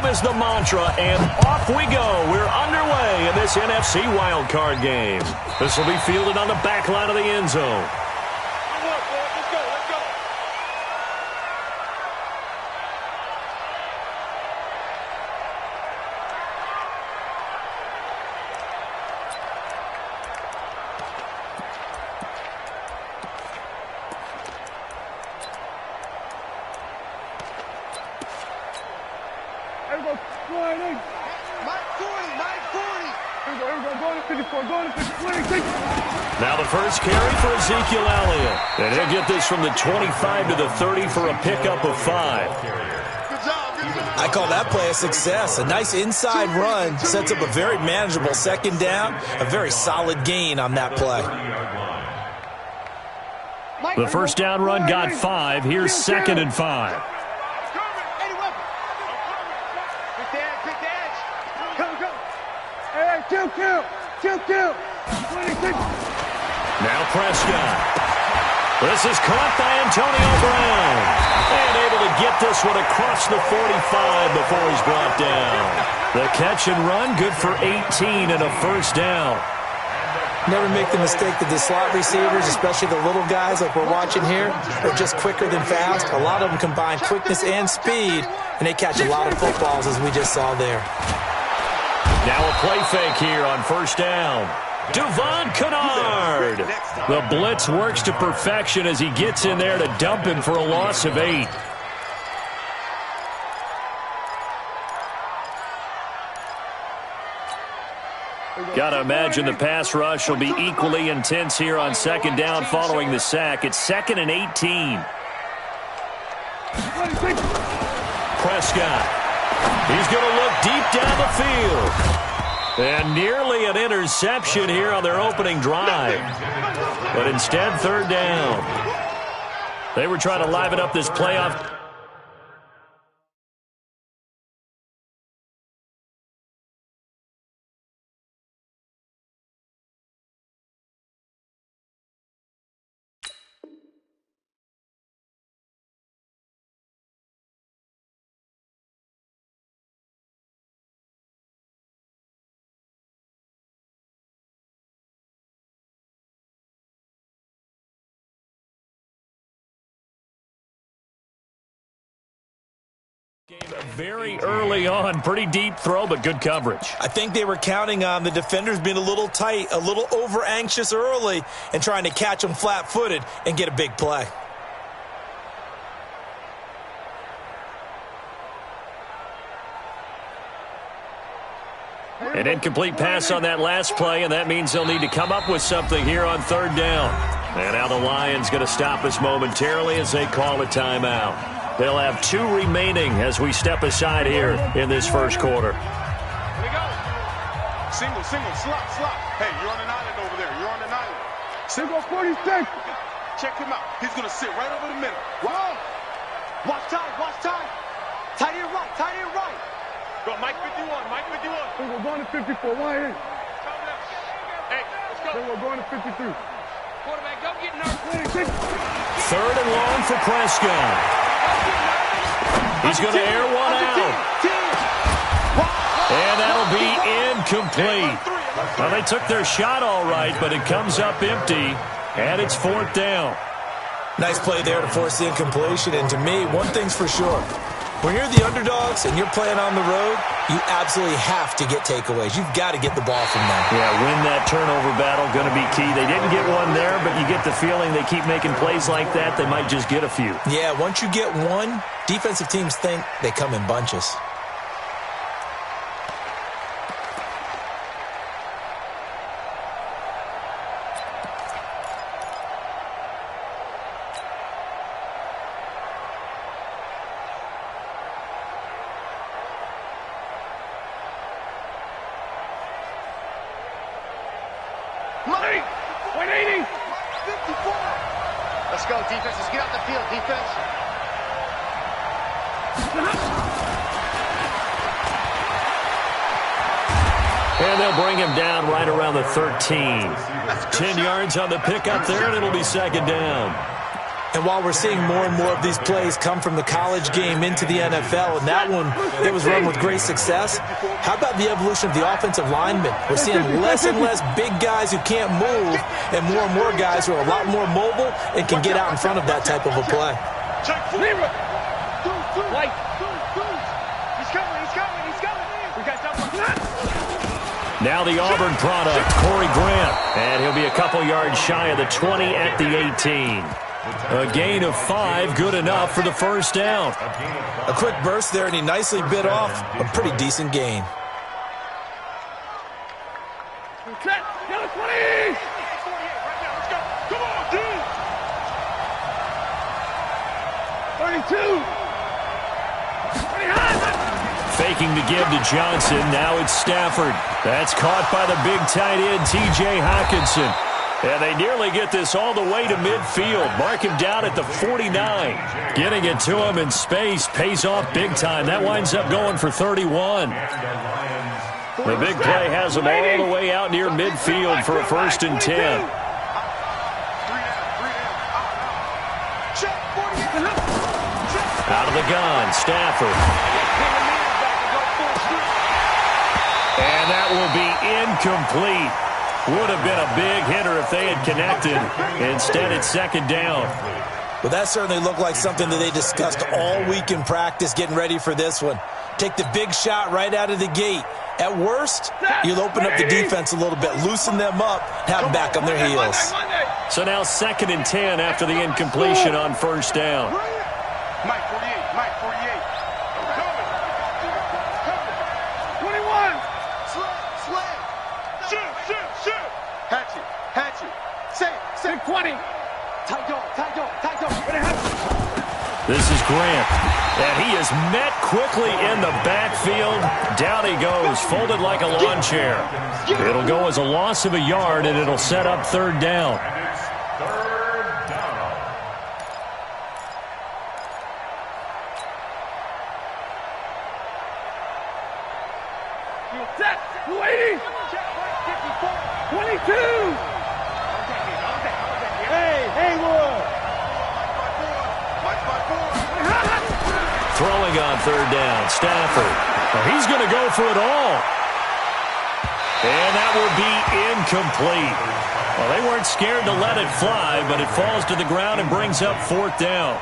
is the mantra, and off we go. We're underway in this NFC wildcard game. This will be fielded on the back line of the end zone. Now the first carry for Ezekiel Elliott. And he'll get this from the 25 to the 30 for a pickup of 5. I call that play a success. A nice inside run sets up a very manageable second down. A very solid gain on that play. The first down run got 5. Here's 2nd and 5. Now Prescott. This is caught by Antonio Brown. And able to get this one across the 45 before he's brought down. The catch and run, good for 18 and a first down. Never make the mistake that the slot receivers, especially the little guys like we're watching here, are just quicker than fast. A lot of them combine quickness and speed, and they catch a lot of footballs, as we just saw there. Now a play fake here on first down. Devon Kennard. The blitz works to perfection as he gets in there to dump him for a loss of 8. Got to imagine the pass rush will be equally intense here on second down following the sack. It's 2nd and 18. Prescott. He's going to look deep down the field. And nearly an interception here on their opening drive. But instead, third down. They were trying to liven up this playoff. Very early on, pretty deep throw, but good coverage. I think they were counting on the defenders being a little tight, a little over-anxious early, and trying to catch them flat-footed and get a big play. An incomplete pass on that last play, and that means they'll need to come up with something here on third down. And now the Lions going to stop us momentarily as they call a timeout. They'll have 2 remaining as we step aside here in this first quarter. Here we go. Single, slot. Hey, you're on an island over there. You're on an island. Single 46. Check him out. He's going to sit right over the middle. Wow. Watch time. Tight end right. Go, Mike 51. We're going to 54. Why here? Hey, let's go. We're going to 53. Quarterback, go get nervous. 3rd and long for Prescott. He's going to air one out. And that'll be incomplete. Well, they took their shot all right, but it comes up empty, and it's 4th down. Nice play there to force the incompletion, and to me, one thing's for sure. When you're the underdogs and you're playing on the road, you absolutely have to get takeaways. You've got to get the ball from them. Yeah, win that turnover battle, going to be key. They didn't get one there, but you get the feeling they keep making plays like that, they might just get a few. Yeah, once you get one, defensive teams think they come in bunches. Let's go, defense. Let's get out the field, defense. And they'll bring him down right around the 13. 10 yards on the pickup there, and it'll be 2nd down. And while we're seeing more and more of these plays come from the college game into the NFL, and that one, it was run with great success, how about the evolution of the offensive linemen? We're seeing less and less big guys who can't move and more guys who are a lot more mobile and can get out in front of that type of a play. Now the Auburn product, Corey Grant, and he'll be a couple yards shy of the 20 at the 18. A gain of 5, good enough for the first down. A quick burst there, and he nicely bit off a pretty decent gain. Set, 20! Come on, dude! 32! Faking the give to Johnson. Now it's Stafford. That's caught by the big tight end, T.J. Hockenson. And they nearly get this all the way to midfield. Mark him down at the 49. Getting it to him in space pays off big time. That winds up going for 31. The big play has him all the way out near midfield for a 1st and 10. Out of the gun, Stafford. And that will be incomplete. Would have been a big hitter if they had connected. Instead, it's 2nd down. Well, that certainly looked like something that they discussed all week in practice getting ready for this one. Take the big shot right out of the gate. At worst, you'll open up the defense a little bit, loosen them up, have them back on their heels. So now 2nd and 10 after the incompletion on 1st down. Mike 48, Mike 48. 21. Slam. Shoot. Hatchet. Say 20. Tight dog. This is Grant, and he is met quickly in the backfield. Down he goes, folded like a lawn chair. It'll go as a loss of a yard, and it'll set up 3rd down. Set. 280. 22. Hey, Haywood. Throwing on 3rd down, Stafford. Well, he's going to go for it all. And that will be incomplete. Well, they weren't scared to let it fly, but it falls to the ground and brings up 4th down.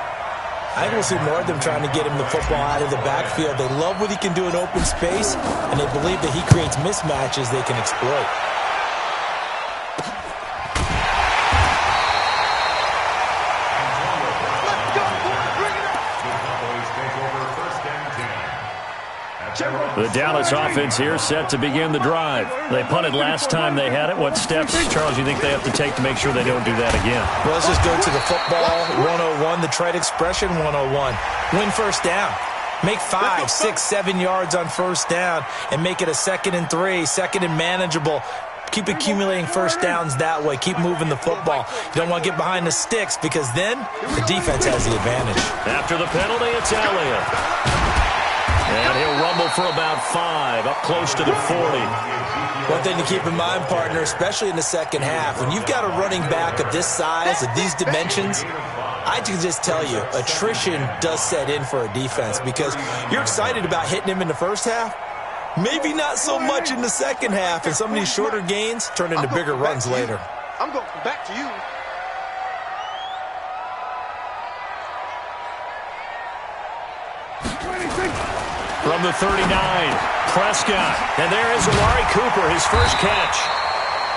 I think we'll see more of them trying to get him the football out of the backfield. They love what he can do in open space, and they believe that he creates mismatches they can exploit. The Dallas offense here set to begin the drive. They punted last time they had it. What steps, Charles, you think they have to take to make sure they don't do that again? Well, let's just go to the football 101, the trade expression 101. Win 1st down. Make 5, 6, 7 yards on 1st down and make it a 2nd and 3, 2nd and manageable. Keep accumulating 1st downs that way. Keep moving the football. You don't want to get behind the sticks because then the defense has the advantage. After the penalty, it's Elliott. And he'll rumble for about 5, up close to the 40. One thing to keep in mind, partner, especially in the second half, when you've got a running back of this size, of these dimensions, I can just tell you, attrition does set in for a defense because you're excited about hitting him in the first half. Maybe not so much in the second half, and some of these shorter gains turn into bigger runs later. I'm going to come back to you. From the 39, Prescott. And there is Amari Cooper, his first catch.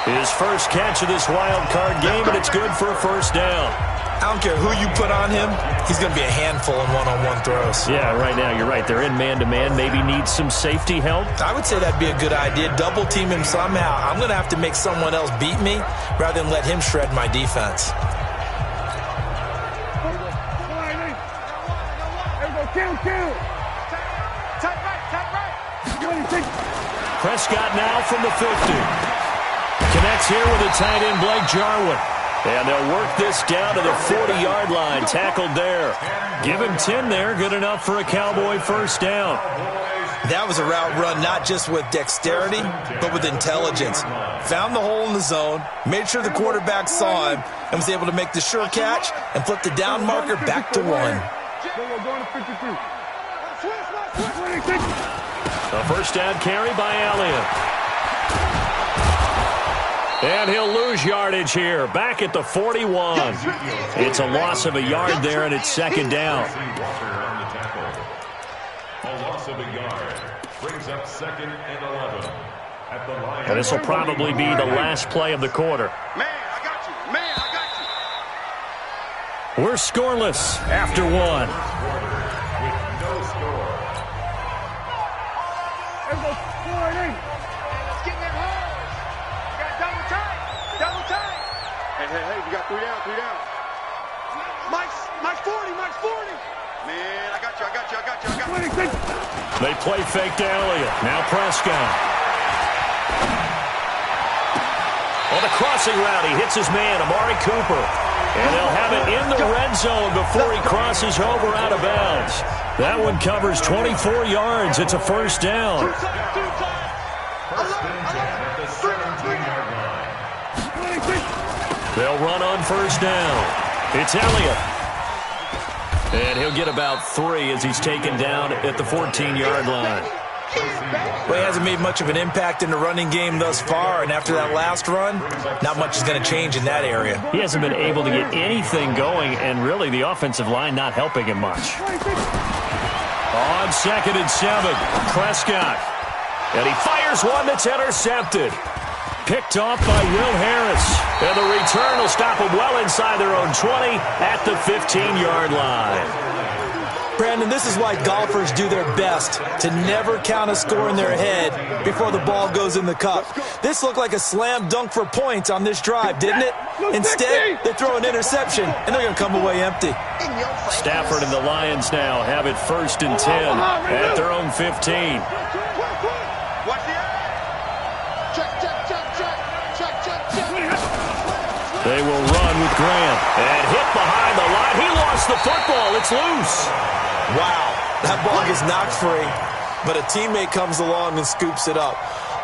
His first catch of this wild card game, and it's good for a 1st down. I don't care who you put on him, he's going to be a handful in one-on-one throws. Yeah, right now, you're right. They're in man-to-man. Maybe needs some safety help. I would say that'd be a good idea. Double team him somehow. I'm going to have to make someone else beat me rather than let him shred my defense. Kill. Prescott now from the 50. Connects here with a tight end, Blake Jarwin. And they'll work this down to the 40-yard line. Tackled there. Give him 10 there. Good enough for a Cowboy 1st down. That was a route run not just with dexterity, but with intelligence. Found the hole in the zone, made sure the quarterback saw him, and was able to make the sure catch and flip the down marker back to 1. A first down carry by Elliott. And he'll lose yardage here, back at the 41. It's a loss of a yard there, and it's second down. A loss of a yard brings up 2nd and 11 at the line. And this will probably be the last play of the quarter. Man, I got you. Man, I got you. We're scoreless after 1. With no score. Let's get that hose. Got double tight. Double tight. Hey, we got 3 down. Mike's 40. Man, I got you. They play fake to Elliott. Now Prescott. On the crossing route, he hits his man, Amari Cooper. And they'll have it in the red zone before he crosses over out of bounds. That one covers 24 yards. It's a first down. They'll run on first down. It's Elliott. And he'll get about 3 as he's taken down at the 14-yard line. Well, he hasn't made much of an impact in the running game thus far, and after that last run, not much is going to change in that area. He hasn't been able to get anything going, and really the offensive line not helping him much. On 2nd and 7, Prescott. And he fires one that's intercepted. Picked off by Will Harris. And the return will stop them well inside their own 20 at the 15-yard line. Brandon, this is why golfers do their best to never count a score in their head before the ball goes in the cup. This looked like a slam dunk for points on this drive, didn't it? Instead, they throw an interception, and they're going to come away empty. Stafford and the Lions now have it 1st and 10 at their own 15. They will run with Grant. And hit behind the line. He lost the football. It's loose. Wow, that ball gets knocked free, but a teammate comes along and scoops it up.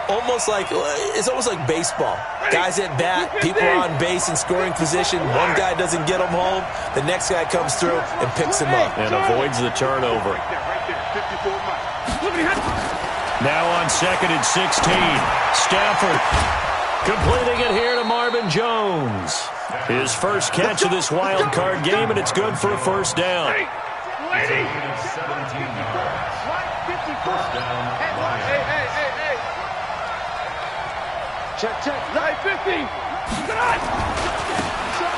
It's almost like baseball. Guys at bat, people are on base in scoring position. One guy doesn't get him home. The next guy comes through and picks him up. And avoids the turnover. Now on 2nd and 16, Stafford completing it here to Marvin Jones. His first catch of this wild card game, and it's good for a first down. Hey. First down. Check. 950.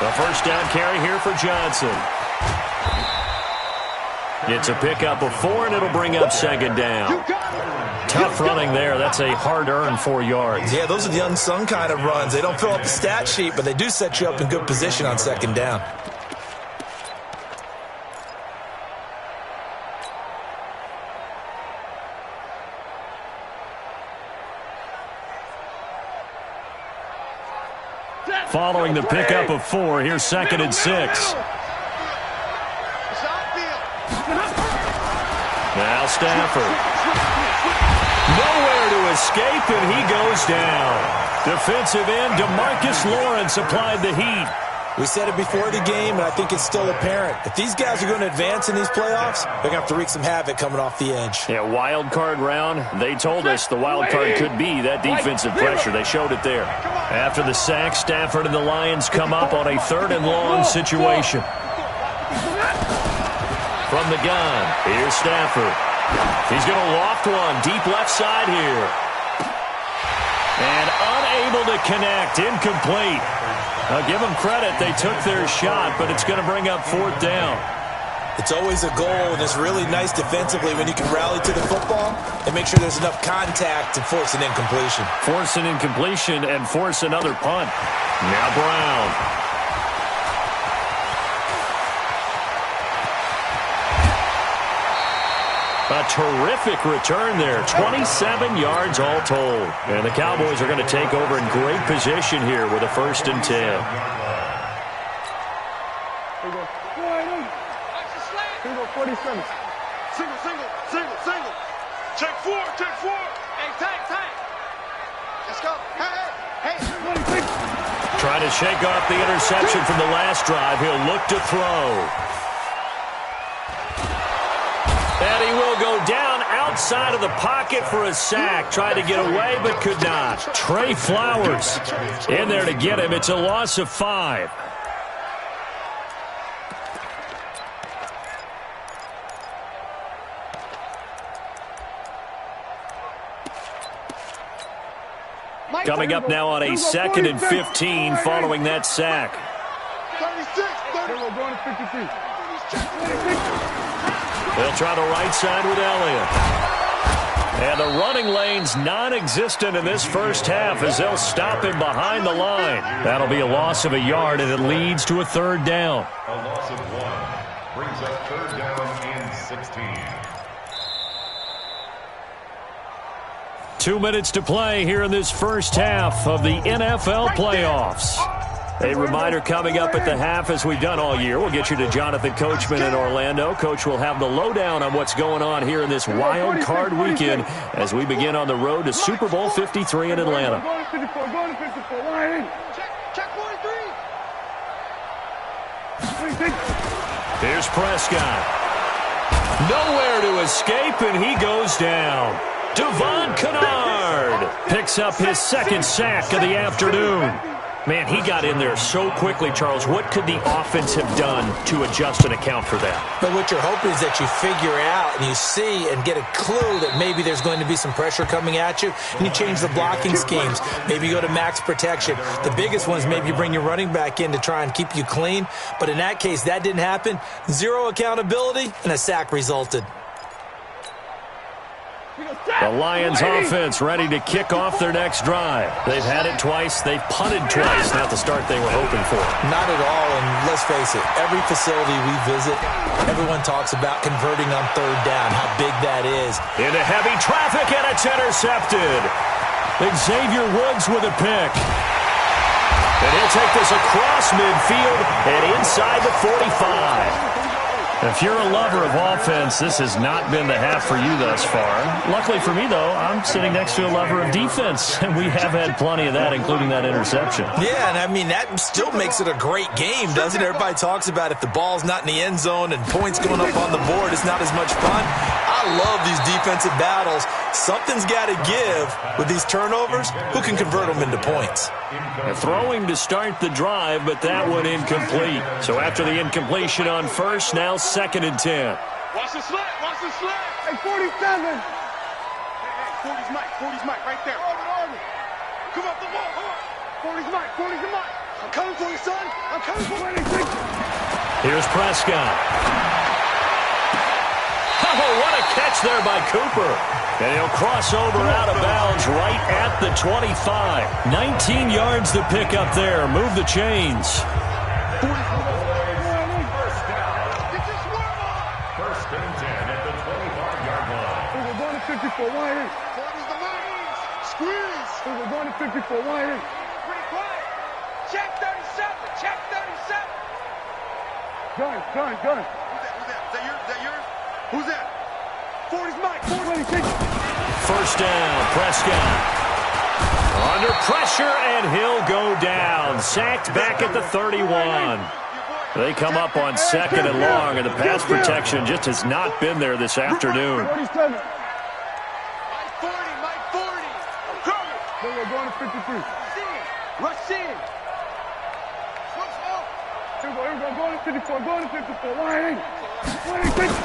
The first down carry here for Johnson. It's a pickup of 4, and it'll bring up 2nd down. Tough running there. That's a hard-earned 4 yards. Yeah, those are the unsung kind of runs. They don't fill up the stat sheet, but they do set you up in good position on 2nd down. Following the pickup of 4, here's 2nd and 6. Now Stafford. Nowhere to escape, and he goes down. Defensive end DeMarcus Lawrence applied the heat. We said it before the game, and I think it's still apparent. If these guys are going to advance in these playoffs, they're going to have to wreak some havoc coming off the edge. Yeah, wild card round. They told us the wild card could be that defensive pressure. They showed it there. After the sack, Stafford and the Lions come up on a 3rd and long situation. From the gun, here's Stafford. He's going to loft one deep left side here. And unable to connect, incomplete. Now, give them credit. They took their shot, but it's going to bring up 4th down. It's always a goal, and it's really nice defensively when you can rally to the football and make sure there's enough contact to force an incompletion. Force an incompletion and force another punt. Now Brown. A terrific return there. 27 yards all told. And the Cowboys are going to take over in great position here with a 1st and 10. Single. Check four. Hey, tight. Let's go. Hey. Trying to shake off the interception from the last drive. He'll look to throw. And he will go down outside of the pocket for a sack. Tried to get away, but could not. Trey Flowers in there to get him. It's a loss of 5. Coming up now on a 2nd and 15 following that sack. 36. They'll try the right side with Elliott. And the running lane's non-existent in this first half as they'll stop him behind the line. That'll be a loss of a yard, and it leads to a 3rd down. A loss of 1 brings up 3rd down and 16. 2 minutes to play here in this first half of the NFL playoffs. A reminder coming up at the half, as we've done all year. We'll get you to Jonathan Coachman in Orlando. Coach will have the lowdown on what's going on here in this wild card weekend as we begin on the road to Super Bowl 53 in Atlanta. Check 43. Here's Prescott. Nowhere to escape, and he goes down. Devon Kennard picks up his 2nd sack of the afternoon. Man, he got in there so quickly, Charles. What could the offense have done to adjust and account for that? But what you're hoping is that you figure out and you see and get a clue that maybe there's going to be some pressure coming at you, and you change the blocking schemes. Maybe you go to max protection. The biggest one is maybe you bring your running back in to try and keep you clean. But in that case, that didn't happen. 0 accountability, and a sack resulted. The Lions offense ready to kick off their next drive. They've had it twice. They've punted twice. Not the start they were hoping for. Not at all, and let's face it, every facility we visit, everyone talks about converting on 3rd down, how big that is. Into heavy traffic, and it's intercepted. Xavier Woods with a pick. And he'll take this across midfield and inside the 45. If you're a lover of offense, this has not been the half for you thus far. Luckily for me, though, I'm sitting next to a lover of defense, and we have had plenty of that, including that interception. Yeah, and I mean, that still makes it a great game, doesn't it? Everybody talks about if the ball's not in the end zone and points going up on the board, it's not as much fun. I love these defensive battles. Something's got to give with these turnovers. Who can convert them into points? Throwing to start the drive, but that one incomplete. So after the incompletion on first, now 2nd and 10. Watch the slant. Hey, 47. Hey, 40's Mike right there. Come up the ball. 40's Mike. I'm coming for you, son. I'm coming for you. Here's Prescott. Oh, what a catch there by Cooper. And he'll cross over out of bounds right at the 25. 19 yards to pick up there. Move the chains. First and 10 at the 25-yard line. We're going to 54. Wide in. 40's the Lions. Squeeze. We're going to 54. Wide in. Pretty quiet. Check 37. Check 37. Gun. Who's that yours? Who's that? 40's Mike. 40. First down, Prescott. Under pressure, and he'll go down. Sacked back at the 31. They come up on 2nd and long, and the pass protection just has not been there this afternoon. 47. Mike 40. I'm coming. Then we're going to 53. Rush in. Switch off. Here we go. Going to 54. Going to 54. Wide in. 26.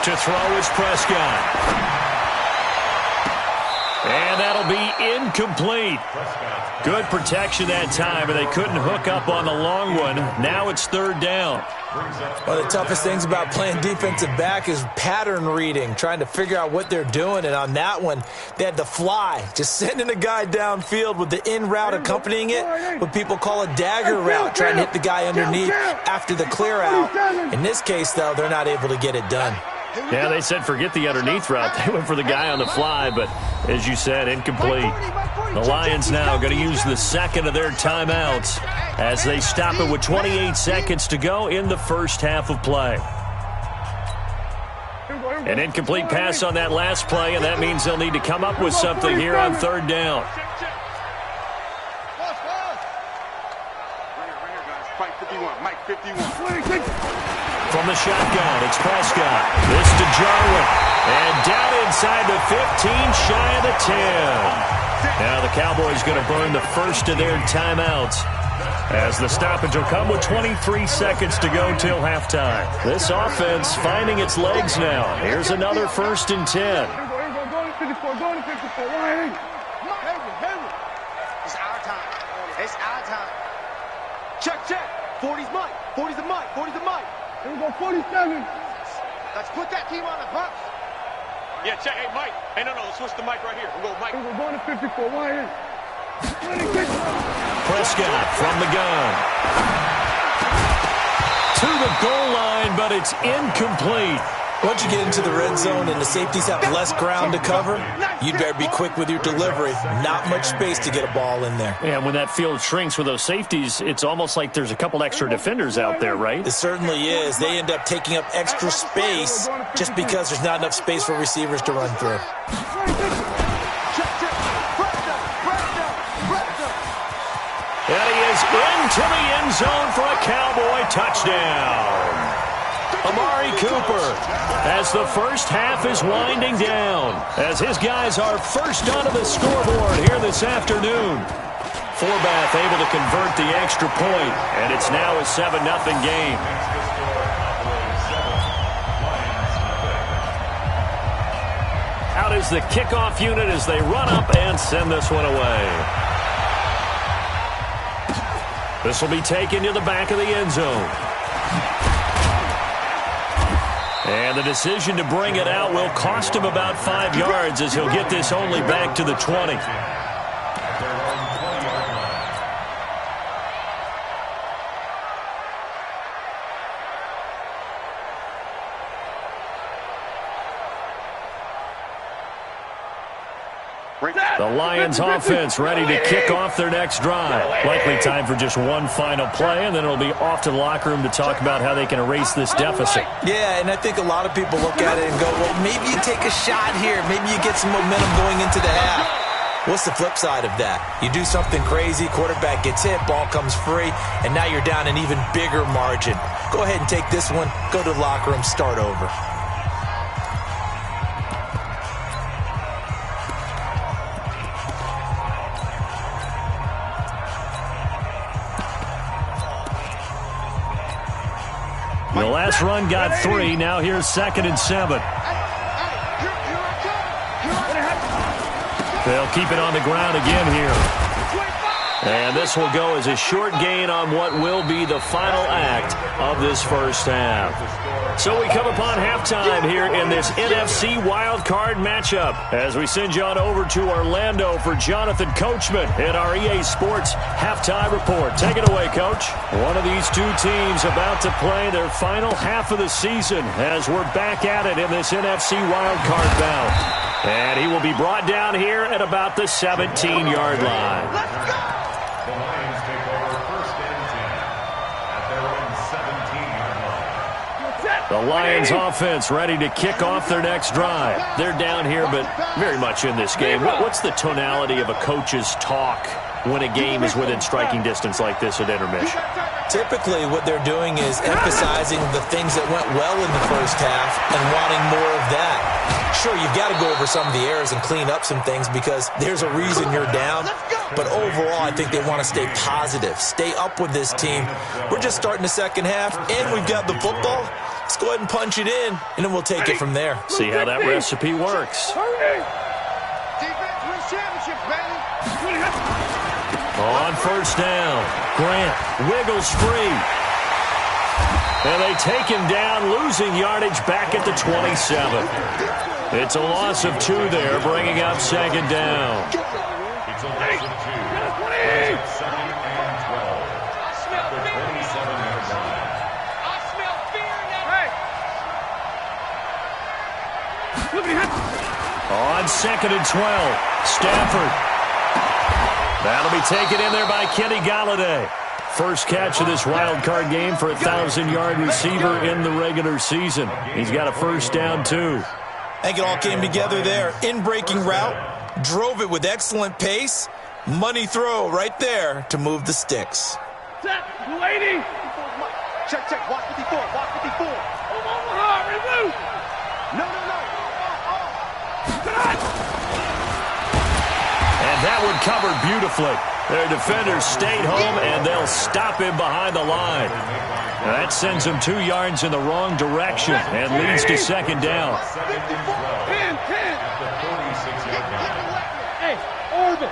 To throw is Prescott. And that'll be incomplete. Good protection that time, and they couldn't hook up on the long one. Now it's 3rd down. One of the toughest things about playing defensive back is pattern reading, trying to figure out what they're doing. And on that one, they had the fly, just sending a guy downfield with the in route accompanying it, what people call a dagger route, trying to hit the guy underneath after the clear out. In this case, though, they're not able to get it done. Yeah, they said forget the underneath route. They went for the guy on the fly, but as you said, incomplete. The Lions now going to use the 2nd of their timeouts as they stop it with 28 seconds to go in the first half of play. Here we An incomplete pass on that last play, and that means they'll need to come up with something here on third down. Fight 51, Mike 51. From the shotgun, it's Prescott. This to Jarwin. And down inside the 15, shy of the 10. Now the Cowboys going to burn the first of their timeouts, as the stoppage will come with 23 seconds to go till halftime. This offense finding its legs now. Here's another 1st and 10. Go to 54, go to 54. Why? It's our time. It's our time. Check. 40's Mike. 40's the Mike. 40's the Mike. Here we go, 47. Let's put that team on the bus. Yeah, check. Hey, Mike. Hey, no, let's switch the mic right here. We'll go, Mike. Here we go, going to 54. Why? Prescott from the gun. To the goal line, but it's incomplete. Once you get into the red zone and the safeties have less ground to cover, you'd better be quick with your delivery. Not much space to get a ball in there. And when that field shrinks with those safeties, it's almost like there's a couple extra defenders out there, right? It certainly is. They end up taking up extra space just because there's not enough space for receivers to run through. And he is into the end zone for a Cowboy touchdown. Amari Cooper, as the first half is winding down, as his guys are first onto the scoreboard here this afternoon. Forbath able to convert the extra point, and it's now a 7-0 game. Out is the kickoff unit as they run up and send this one away. This will be taken to the back of the end zone. And the decision to bring it out will cost him about 5 yards, as he'll get this only back to the 20. The Lions offense ready to kick off their next drive. Likely time for just one final play, and then it'll be off to the locker room to talk about how they can erase this deficit. Yeah, and I think a lot of people look at it and go, well, maybe you take a shot here. Maybe you get some momentum going into the half. What's the flip side of that? You do something crazy, quarterback gets hit, ball comes free, and now you're down an even bigger margin. Go ahead and take this one, go to the locker room, start over. The last run got 3. Now here's 2nd and 7. They'll keep it on the ground again here. And this will go as a short gain on what will be the final act of this first half. So we come upon halftime here in this NFC wildcard matchup as we send you on over to Orlando for Jonathan Coachman in our EA Sports Halftime Report. Take it away, Coach. One of these two teams about to play their final half of the season as we're back at it in this NFC wildcard bout. And he will be brought down here at about the 17-yard line. Let's go! The Lions take over 1st and 10 at their own 17-yard line. The Lions offense ready to kick off their next drive. They're down here, but very much in this game. What's the tonality of a coach's talk when a game is within striking distance like this at intermission? Typically, what they're doing is emphasizing the things that went well in the first half and wanting more of that. Sure, you've got to go over some of the errors and clean up some things because there's a reason you're down. But overall, I think they want to stay positive, stay up with this team. We're just starting the second half, and we've got the football. Let's go ahead and punch it in, and then we'll take it from there. See how that recipe works. Defense wins championships, baby. On first down, Grant wiggles free. And they take him down, losing yardage back at the 27. It's a loss of 2 there, bringing up 2nd down. It's a loss of 2. It's 2nd and 12 at the 27-yard line. I smell fear now. On 2nd and 12, Stafford. That'll be taken in there by Kenny Galladay. first catch of this wild card game for a 1,000-yard receiver in the regular season. He's got a first down, too. I think it all came together there. In-breaking route, drove it with excellent pace. Money throw right there to move the sticks. Set, 280. Check, check. Watch 54. Watch 54. Omaha, remove. No. And that one covered beautifully. Their defenders stayed home, and they'll stop him behind the line. Now that sends him 2 yards in the wrong direction and leads to second down. 10. Hey, orbit.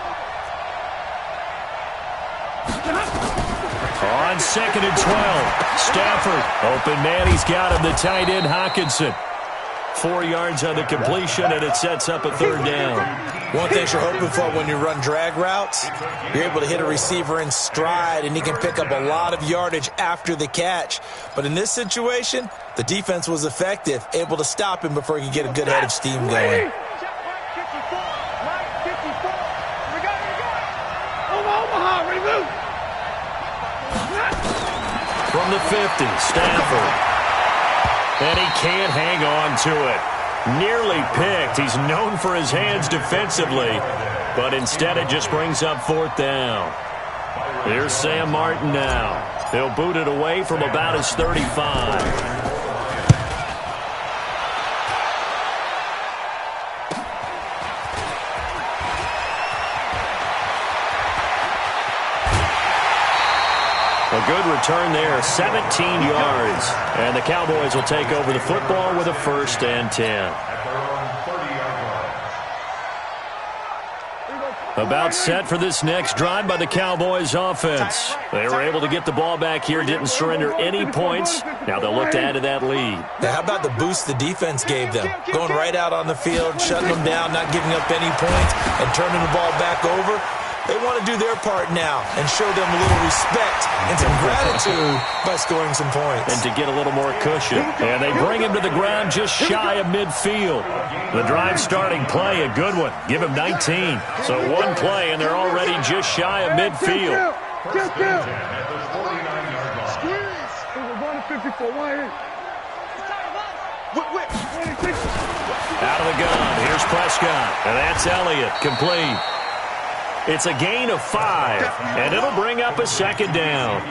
On second and 12, Stafford. Open man, he's got him, the tight end, Hockenson. 4 yards on the completion, and it sets up a third down. One thing you're hoping for when you run drag routes, you're able to hit a receiver in stride, and he can pick up a lot of yardage after the catch. But in this situation, the defense was effective, able to stop him before he could get a good head of steam going. Omaha, remove. From the 50, Stafford. And he can't hang on to it. Nearly picked. He's known for his hands defensively, but instead it just brings up fourth down. Here's Sam Martin now. He'll boot it away from about his 35. A good return there, 17 yards. And the Cowboys will take over the football with a first and 10. About set for this next drive by the Cowboys offense. They were able to get the ball back here, didn't surrender any points. Now they'll look to add to that lead. Now, how about the boost the defense gave them? Going right out on the field, shutting them down, not giving up any points, and turning the ball back over. They want to do their part now and show them a little respect and some gratitude by scoring some points. And to get a little more cushion. And they bring him to the ground just shy of midfield. The drive starting play, a good one. Give him 19. So one play, and they're already just shy of midfield. Squeeze. We're going to 54. Out of the gun. Here's Prescott. And that's Elliott. Complete. It's a gain of 5, and it'll bring up a second down.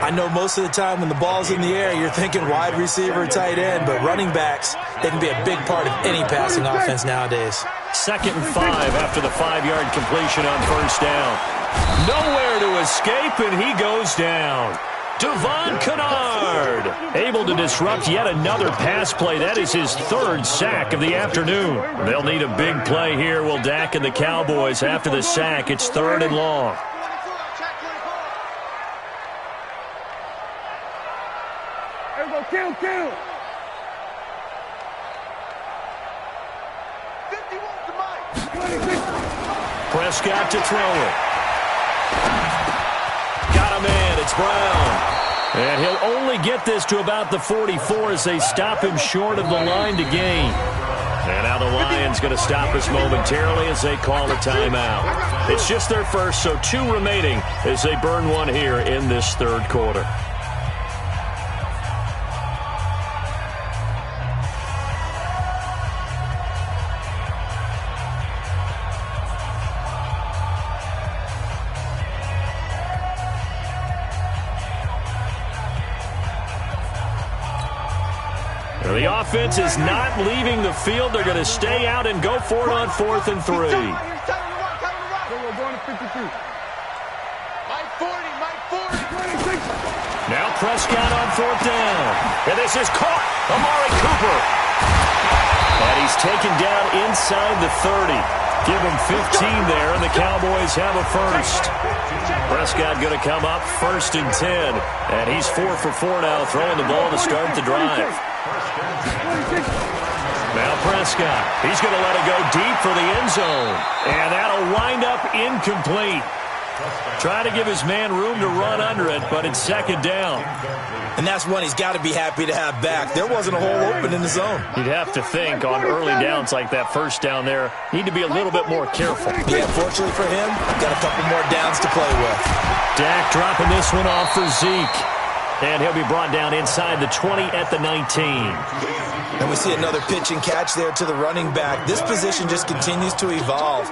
I know most of the time when the ball's in the air, you're thinking wide receiver, tight end, but running backs, they can be a big part of any passing offense nowadays. Second and 5 after the 5-yard completion on first down. Nowhere to escape, and he goes down. Devon Kennard able to disrupt yet another pass play. That is his 3rd sack of the afternoon. They'll need a big play here, will Dak and the Cowboys. After the sack, it's 3rd and long. There we go, kill. 51 to Mike. Prescott to throw it. Got a man. It's Brown. And he'll only get this to about the 44 as they stop him short of the line to gain. And now the Lions going to stop us momentarily as they call a timeout. It's just their first, so 2 remaining as they burn one here in this 3rd quarter. The offense is not leaving the field. They're going to stay out and go for it on 4th and 3. We're going to 52. Mike 40. Now Prescott on 4th down. And this is caught. Amari Cooper. And he's taken down inside the 30. Give him 15 there, and the Cowboys have a first. Prescott going to come up 1st and 10. And he's 4 for 4 now, throwing the ball to start the drive. Now Prescott, he's going to let it go deep for the end zone. And that'll wind up incomplete. Trying to give his man room to run under it, but it's second down. And that's one he's got to be happy to have back. There wasn't a hole open in the zone. You'd have to think on early downs like that first down there, need to be a little bit more careful. Yeah, fortunately for him, got a couple more downs to play with. Dak dropping this one off for Zeke. And he'll be brought down inside the 20 at the 19. And we see another pitch and catch there to the running back. This position just continues to evolve.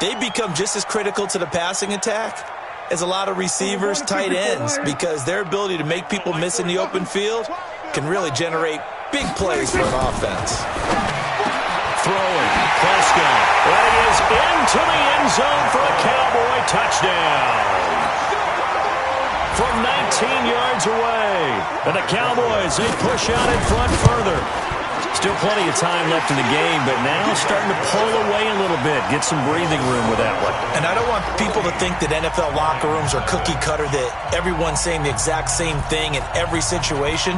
They become just as critical to the passing attack as a lot of receivers, tight ends, because their ability to make people miss in the open field can really generate big plays for an offense. Throwing, Prescott. And he is into the end zone for a Cowboy touchdown. From 19 yards away. And the Cowboys, they push out in front further. Still plenty of time left in the game, but now starting to pull away a little bit. Get some breathing room with that one. And I don't want people to think that NFL locker rooms are cookie cutter, that everyone's saying the exact same thing in every situation.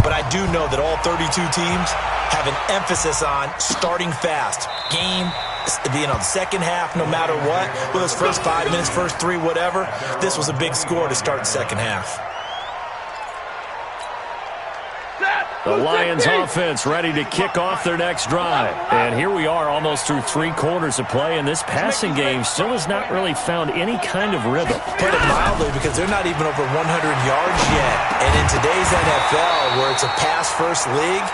But I do know that all 32 teams have an emphasis on starting fast. Game, the second half, no matter what, whether it's first 5 minutes, first 3, whatever, this was a big score to start the second half. The Lions offense ready to kick off their next drive. And here we are almost through 3 quarters of play, and this passing game still has not really found any kind of rhythm. Put it mildly, because they're not even over 100 yards yet. And in today's NFL, where it's a pass-first league,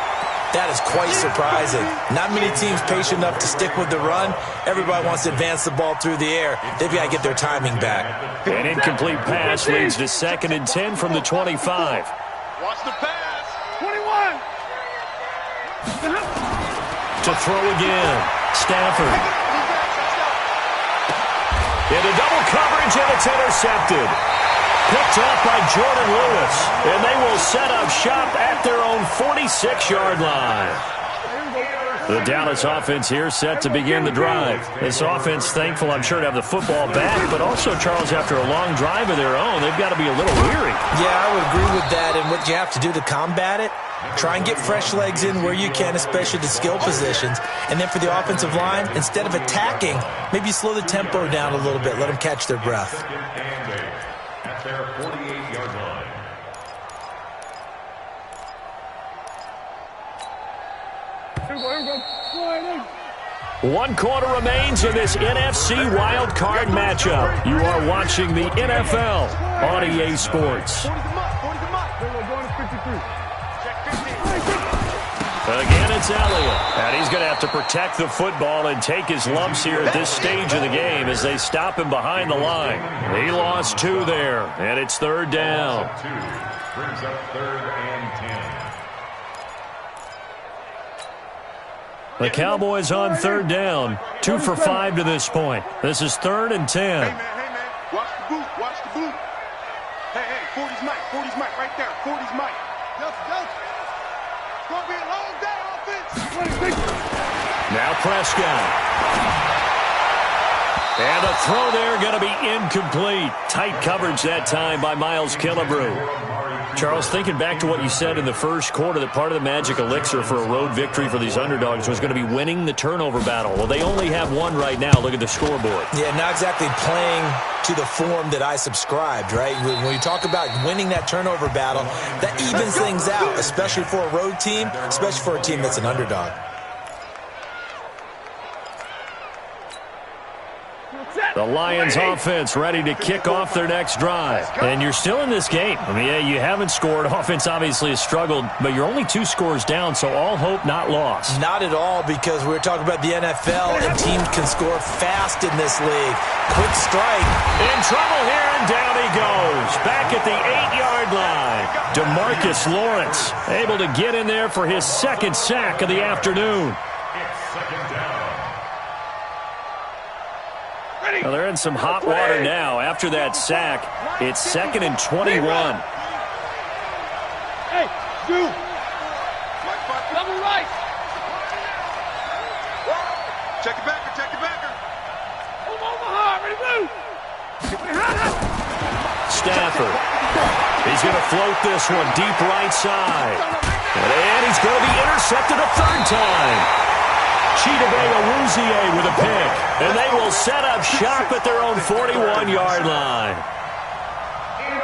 that is quite surprising. Not many teams patient enough to stick with the run. Everybody wants to advance the ball through the air. They've got to get their timing back. An incomplete pass leads to 2nd and 10 from the 25. Watch the pass. 21. To throw again. Stafford. Into double coverage, and it's intercepted. Picked up by Jordan Lewis. And they will set up shop at their own 46-yard line. The Dallas offense here set to begin the drive. This offense thankful, I'm sure, to have the football back, but also, Charles, after a long drive of their own, they've got to be a little weary. Yeah, I would agree with that. And what you have to do to combat it, try and get fresh legs in where you can, especially the skill positions. And then for the offensive line, instead of attacking, maybe slow the tempo down a little bit. Let them catch their breath. At their 48-yard line. 1 quarter remains in this NFC wild card matchup. You are watching the NFL on EA Sports. Again, it's Elliott. And he's going to have to protect the football and take his lumps here at this stage of the game as they stop him behind the line. He lost 2 there, and it's 3rd down. Brings up 3rd and 10. The Cowboys on 3rd down, 2 for 5 to this point. This is 3rd and 10. Hey, man, watch the boot, watch the boot. Hey, 40's Mike, right there, 40's Mike. It's going to be a long day, offense. Now Prescott. And a throw there going to be incomplete. Tight coverage that time by Miles Killebrew. Charles, thinking back to what you said in the first quarter, that part of the magic elixir for a road victory for these underdogs was going to be winning the turnover battle. Well, they only have 1 right now. Look at the scoreboard. Yeah, not exactly playing to the form that I subscribed, right? When you talk about winning that turnover battle, that evens things out, especially for a road team, especially for a team that's an underdog. The Lions offense ready to kick off their next drive. And you're still in this game. I mean, yeah, you haven't scored. Offense obviously has struggled, but you're only 2 scores down, so all hope not lost. Not at all, because we're talking about the NFL, and teams can score fast in this league. Quick strike. In trouble here, and down he goes. Back at the 8-yard line. DeMarcus Lawrence able to get in there for his 2nd sack of the afternoon. It's 2nd down. Well, they're in some hot water now. After that sack, it's 2nd and 21. Hey, do. Double right. Check it backer, check it backer. Omaha, ready, move. Stafford. He's going to float this one deep right side. And he's going to be intercepted a 3rd time. Chidobe with a pick. And they will set up shop at their own 41-yard line.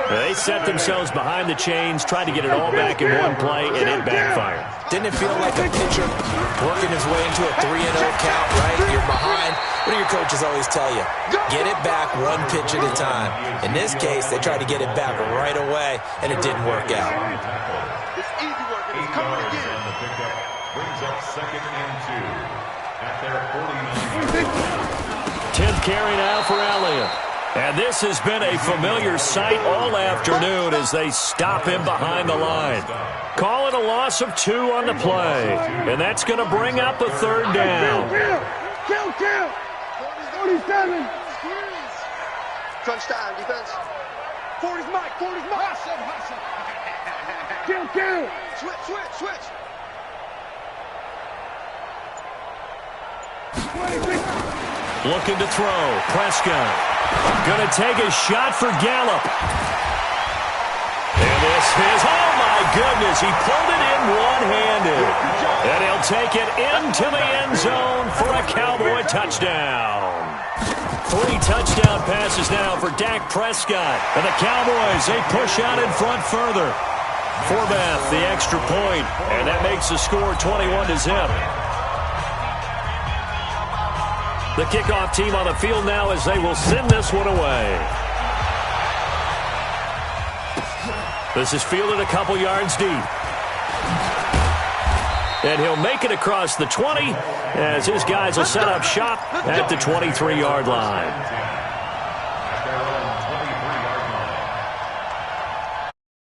They set themselves behind the chains, tried to get it all back in one play, and it backfired. Didn't it feel like a pitcher working his way into a 3-0 count, right? You're behind. What do your coaches always tell you? Get it back one pitch at a time. In this case, they tried to get it back right away, and it didn't work out. It's easy work, and it's coming again. On the pickup brings up 2nd and 2 at their 49. 10th carry now for Elliott. And this has been a familiar sight all afternoon as they stop him behind the line. Call it a loss of 2 on the play. And that's going to bring up a 3rd down. Kill. 47. Crunch time, defense. 40's Mike. Kill. Switch. 26. Looking to throw. Prescott. Going to take a shot for Gallup. And this is, oh my goodness, he pulled it in one-handed. And he'll take it into the end zone for a Cowboy touchdown. 3 touchdown passes now for Dak Prescott. And the Cowboys, they push out in front further. Forbath, the extra point, and that makes the score 21-0. The kickoff team on the field now as they will send this one away. This is fielded a couple yards deep. And he'll make it across the 20 as his guys will set up shop at the 23-yard line.